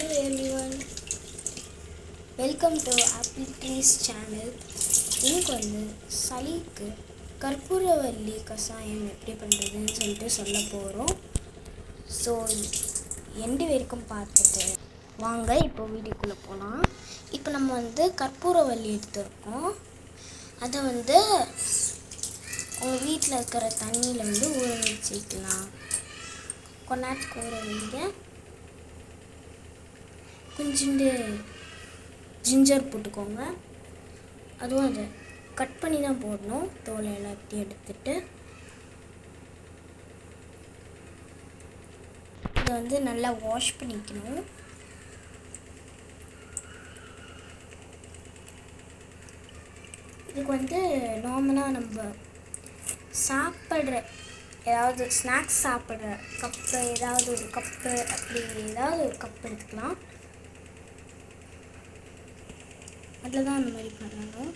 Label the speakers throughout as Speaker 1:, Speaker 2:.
Speaker 1: Hi everyone, welcome to Apple Trees channel. இன்னைக்கு வந்து சளிக்கு கற்பூரவள்ளி கஷாயம் எப்படி பண்ணுறதுன்னு சொல்லிட்டு சொல்ல போகிறோம். ஸோ எண்டு வரைக்கும் பார்த்துட்டு வாங்க இப்போ வீடியோக்குள்ளே போகலாம். இப்போ நம்ம வந்து கற்பூரவள்ளி எடுத்துருக்கோம். அதை வந்து உங்கள் வீட்டில் இருக்கிற தண்ணியில் வந்து ஊற வச்சுக்கலாம். கொஞ்ச நேரத்துக்கு ஊற வைங்க. கொஞ்சோண்டு ஜிஞ்சர் போட்டுக்கோங்க. அதுவும் அதை கட் பண்ணி தான் போடணும். தோலை எல்லாத்தையும் எடுத்துட்டு இதை வந்து நல்லா வாஷ் பண்ணிக்கணும். இதுக்கு வந்து நார்மலாக நம்ம சாப்பிட்ற ஏதாவது ஸ்நாக்ஸ் சாப்பிட்ற கப்பு, ஏதாவது ஒரு கப்பு, அப்படி ஏதாவது ஒரு கப் எடுத்துக்கலாம். அதில் தான் அந்த மாதிரி பண்ணணும்.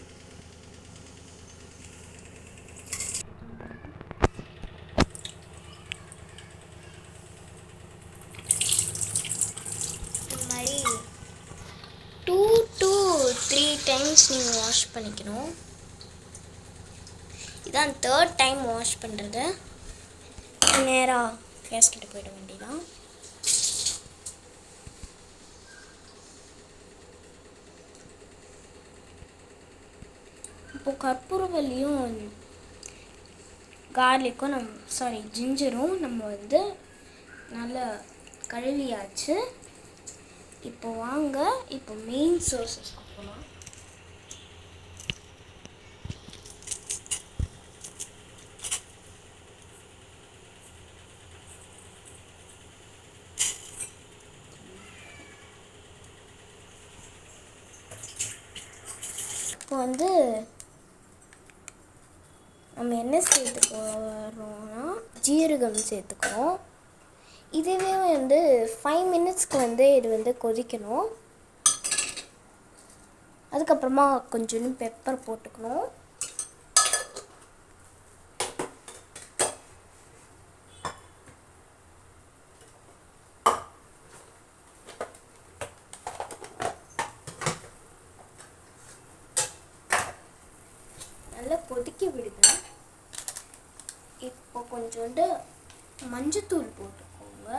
Speaker 1: இந்த மாதிரி 2 to 3 times நீங்கள் வாஷ் பண்ணிக்கணும். இதான் 3rd டைம் வாஷ் பண்ணுறது. நேராக கேஸ் கிட்ட போயிட வேண்டியதான். இப்போது கற்பூரவள்ளியும் கார்லிக்கும் ஜிஞ்சரும் நம்ம வந்து நல்லா கழுவியாச்சு. இப்போ வாங்க இப்போ மெயின் சோர்ஸஸ் போகலாம். இப்போ வந்து நம்ம என்ன சேர்த்துக்கிறோம்னா ஜீரகம் சேர்த்துக்கிறோம். இதுவே வந்து 5 minutesக்கு வந்து இது வந்து கொதிக்கணும். அதுக்கப்புறமா கொஞ்சோண்டு பெப்பர் போட்டுக்கணும். நல்லா கொதிக்க விடுங்க. இப்போ கொஞ்சோண்டு மஞ்சத்தூள் போட்டுக்கோங்க.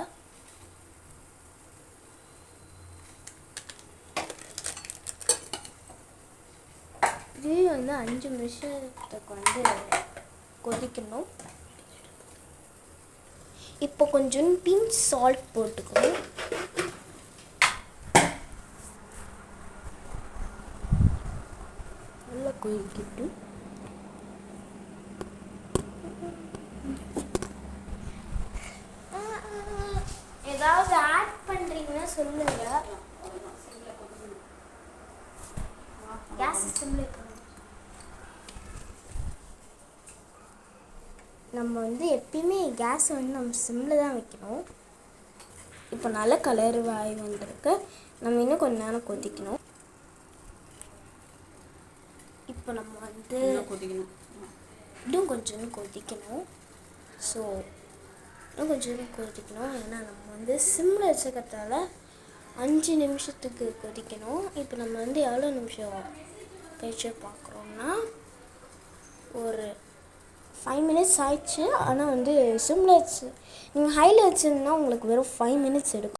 Speaker 1: இதுவே வந்து 5 நிமிஷத்துக்கு வந்து கொதிக்கணும். இப்போ கொஞ்சம் பிஞ்ச் சால்ட் போட்டுக்கணும். நல்லா கொதிக்கிட்டு ஏதாவது ஆட் பண்ணுறீங்கன்னா சொல்லுங்க. கேஸ் சிம்மில் நம்ம வந்து எப்பயுமே கேஸை வந்து நம்ம சிம்மில் தான் வைக்கணும். இப்போ நல்ல கலர் வாய் வந்துருக்கு. நம்ம இன்னும் கொஞ்ச நேரம் கொதிக்கணும். இப்போ நம்ம வந்து இன்னும் கொஞ்சம் கொதிக்கணும். ஸோ இன்னும் கொஞ்சம் கொதிக்கணும். ஏன்னா நம்ம வந்து சிம்மில் வச்சுக்கிறதால 5 நிமிஷத்துக்கு கொதிக்கணும். இப்போ நம்ம வந்து எவ்வளோ நிமிஷம் கழிச்சு பார்க்குறோம்னா ஒரு 5 minutes ஆயிடுச்சு. ஆனால் வந்து சிம்மில் வச்சு நீங்கள் ஹையில் வச்சுருந்தா உங்களுக்கு வெறும் 5 minutes எடுக்கும்.